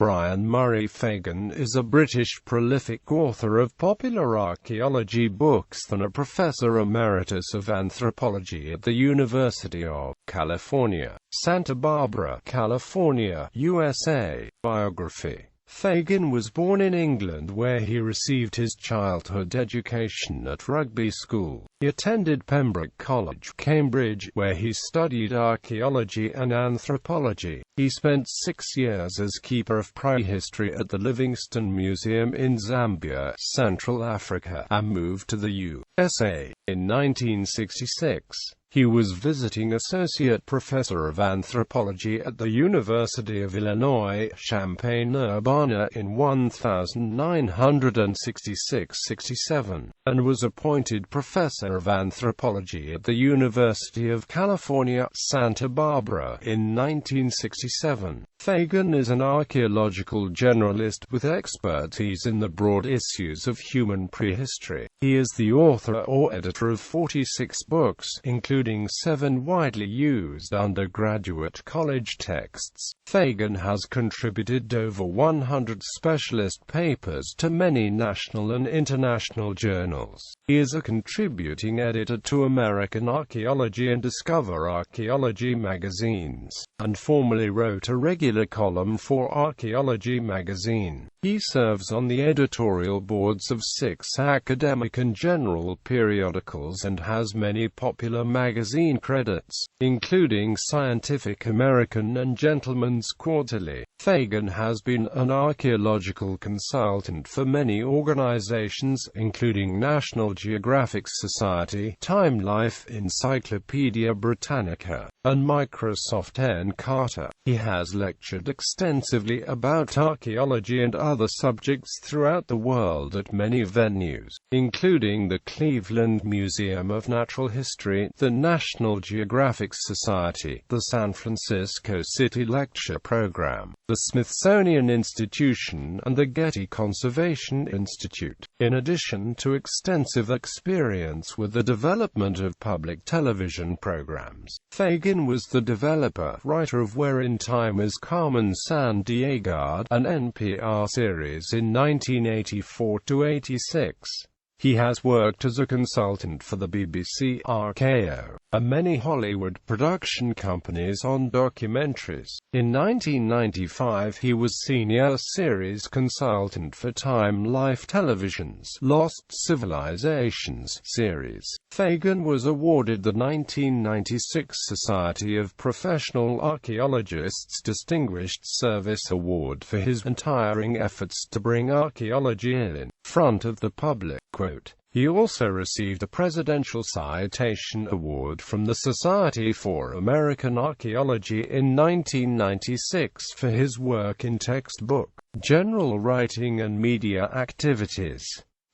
Murray Fagan is a British prolific author of popular archaeology books and a professor emeritus of anthropology at the University of California, Santa Barbara, California, USA. Biography. Fagan was born in England where he received his childhood education at Rugby School. He attended Pembroke College, Cambridge, where he studied archaeology and anthropology. He spent 6 years as keeper of prehistory at the Livingstone Museum in Zambia, Central Africa, and moved to the USA. In 1966, he was visiting associate professor of anthropology at the University of Illinois, Champaign-Urbana in 1966–67, and was appointed professor of anthropology at the University of California, Santa Barbara in 1967. Fagan is an archaeological generalist with expertise in the broad issues of human prehistory. He is the author or editor of 46 books, including 7 widely used undergraduate college texts. Fagan has contributed over 100 specialist papers to many national and international journals. He is a contributing editor to American Archaeology and Discover Archaeology magazines, and formerly wrote a regular column for Archaeology magazine. He serves on the editorial boards of 6 academic and general periodicals and has many popular magazine credits, including Scientific American and Gentleman's Quarterly. Fagan has been an archaeological consultant for many organizations, including National Geographic Society, Time Life, Encyclopedia Britannica, and Microsoft Encarta. He has lectured extensively about archaeology and other subjects throughout the world at many venues, including the Cleveland Museum of Natural History, the National Geographic Society, the San Francisco City Lecture Program, the Smithsonian Institution, and the Getty Conservation Institute, in addition to extensive experience with the development of public television programs. Fagan was the developer, writer of Where in Time is Carmen Sandiego, an NPR series in 1984–86. He has worked as a consultant for the BBC, RKO, and many Hollywood production companies on documentaries. In 1995 he was senior series consultant for Time Life Television's Lost Civilizations series. Fagan was awarded the 1996 Society of Professional Archaeologists Distinguished Service Award for his untiring efforts to bring archaeology in front of the public. Quote, he also received a Presidential Citation Award from the Society for American Archaeology in 1996 for his work in textbook, general writing and media activities.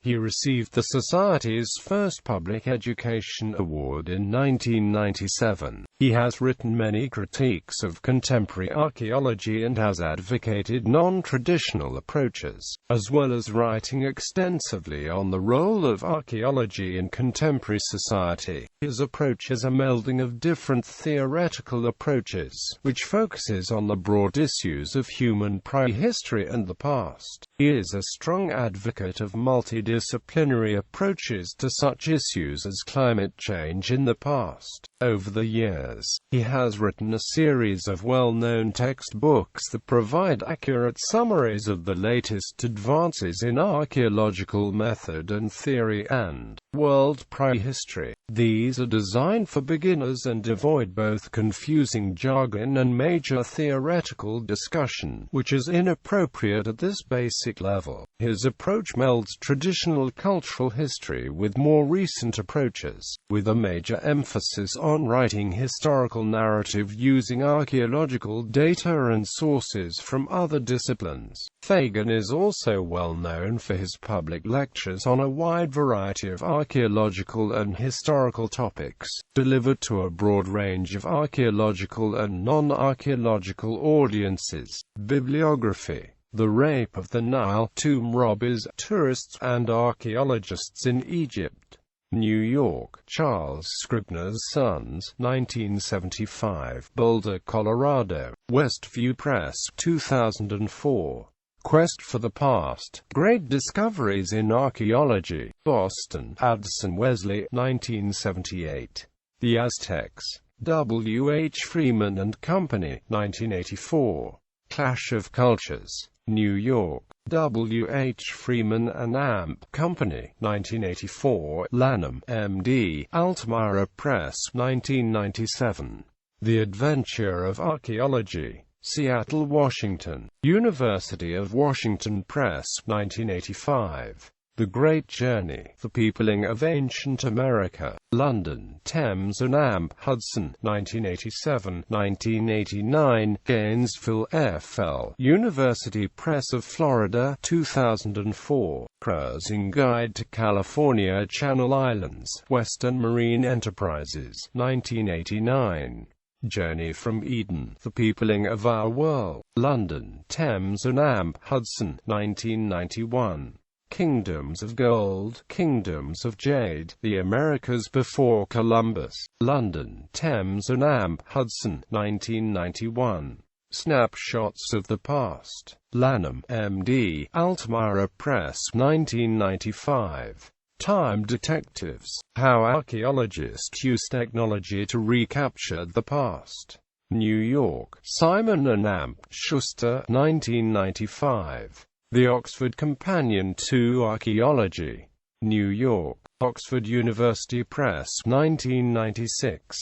He received the Society's first Public Education Award in 1997. He has written many critiques of contemporary archaeology and has advocated non-traditional approaches, as well as writing extensively on the role of archaeology in contemporary society. His approach is a melding of different theoretical approaches, which focuses on the broad issues of human prehistory and the past. He is a strong advocate of multidisciplinary approaches to such issues as climate change in the past. Over the years, he has written a series of well-known textbooks that provide accurate summaries of the latest advances in archaeological method and theory and world prehistory. These are designed for beginners and avoid both confusing jargon and major theoretical discussion, which is inappropriate at this basic level. His approach melds traditional cultural history with more recent approaches, with a major emphasis on writing historical narrative using archaeological data and sources from other disciplines. Fagan is also well known for his public lectures on a wide variety of archaeological and historical topics, delivered to a broad range of archaeological and non-archaeological audiences. Bibliography: The Rape of the Nile, Tomb Robbers, Tourists and Archaeologists in Egypt. New York, Charles Scribner's Sons, 1975. Boulder, Colorado, Westview Press, 2004. Quest for the Past, Great Discoveries in Archaeology, Boston, Addison Wesley, 1978. The Aztecs, W. H. Freeman and Company, 1984. Clash of Cultures, New York, W. H. Freeman and Amp Company, 1984. Lanham, M.D., Altamira Press, 1997. The Adventure of Archaeology, Seattle, Washington, University of Washington Press, 1985. The Great Journey, The Peopling of Ancient America, London, Thames and Amp Hudson, 1987-1989, Gainesville, FL, University Press of Florida, 2004, Cruising Guide to California Channel Islands, Western Marine Enterprises, 1989. Journey from Eden, The Peopling of Our World, London, Thames and Amp Hudson, 1991. Kingdoms of Gold, Kingdoms of Jade, The Americas Before Columbus, London, Thames and Amp Hudson, 1991. Snapshots of the Past, Lanham, M.D., Altamira Press, 1995. Time Detectives, How Archaeologists Use Technology to Recapture the Past, New York, Simon and Amp Schuster, 1995. The Oxford Companion to Archaeology, New York, Oxford University Press, 1996.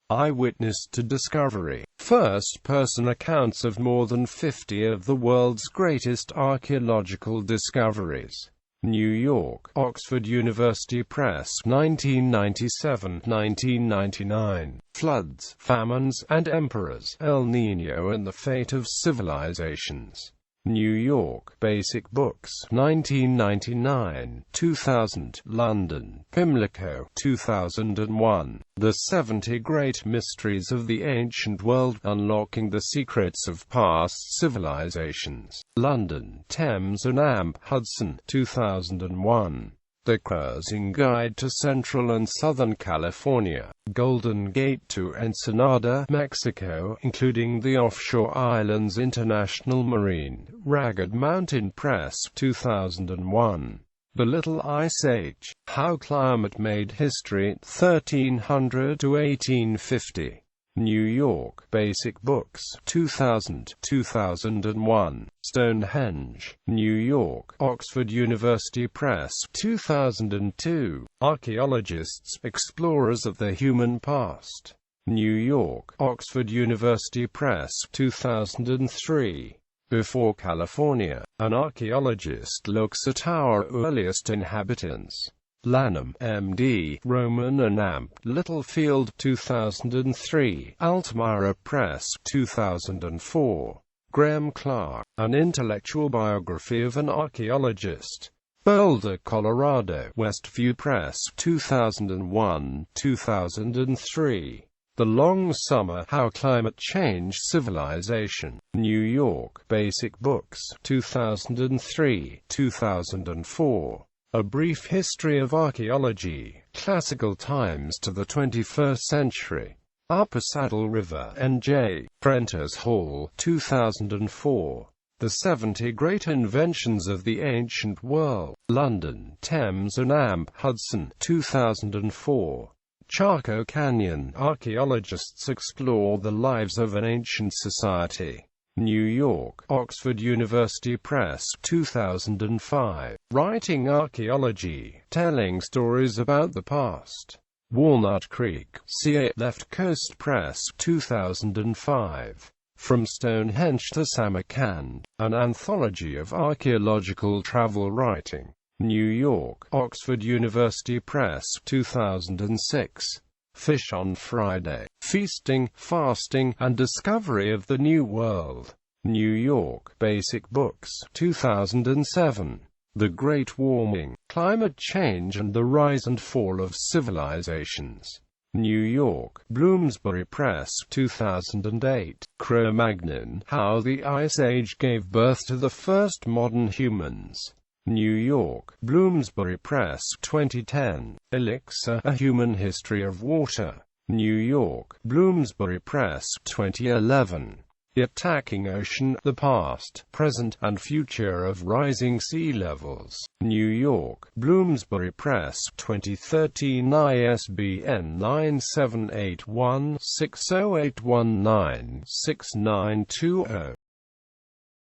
Eyewitness to Discovery, first-person accounts of more than 50 of the world's greatest archaeological discoveries. New York, Oxford University Press, 1997-1999. Floods, Famines, and Emperors, El Niño and the Fate of Civilizations. New York, Basic Books, 1999, 2000, London, Pimlico, 2001. The 70 Great Mysteries of the Ancient World, Unlocking the Secrets of Past Civilizations, London, Thames and Amp Hudson, 2001. The Cruising Guide to Central and Southern California, Golden Gate to Ensenada, Mexico, including the Offshore Islands International Marine, Ragged Mountain Press, 2001. The Little Ice Age, How Climate Made History, 1300 to 1850. New York, Basic Books, 2000, 2001. Stonehenge, New York, Oxford University Press, 2002. Archaeologists, Explorers of the Human Past. New York, Oxford University Press, 2003. Before California, an archaeologist looks at our earliest inhabitants. Lanham, M.D., Roman and Amp, Littlefield, 2003, Altamira Press, 2004. Graham Clark, An Intellectual Biography of an Archaeologist. Boulder, Colorado, Westview Press, 2001-2003. The Long Summer, How Climate Changed Civilization. New York, Basic Books, 2003-2004. A Brief History of Archaeology, Classical Times to the 21st Century. Upper Saddle River, N.J., Prentice Hall, 2004. The 70 Great Inventions of the Ancient World, London, Thames and Amp Hudson, 2004. Chaco Canyon, Archaeologists Explore the Lives of an Ancient Society. New York, Oxford University Press, 2005. Writing Archaeology, Telling Stories About the Past. Walnut Creek, CA, Left Coast Press, 2005. From Stonehenge to Samarkand, An Anthology of Archaeological Travel Writing. New York, Oxford University Press, 2006. Fish on Friday, Feasting, Fasting, and Discovery of the New World. New York, Basic Books, 2007. The Great Warming, Climate Change and the Rise and Fall of Civilizations. New York, Bloomsbury Press, 2008. Cro-Magnon, How the Ice Age Gave Birth to the First Modern Humans. New York, Bloomsbury Press, 2010. Elixir, A Human History of Water. New York, Bloomsbury Press, 2011. Attacking Ocean, The Past, Present, and Future of Rising Sea Levels. New York, Bloomsbury Press, 2013. ISBN 9781608196920.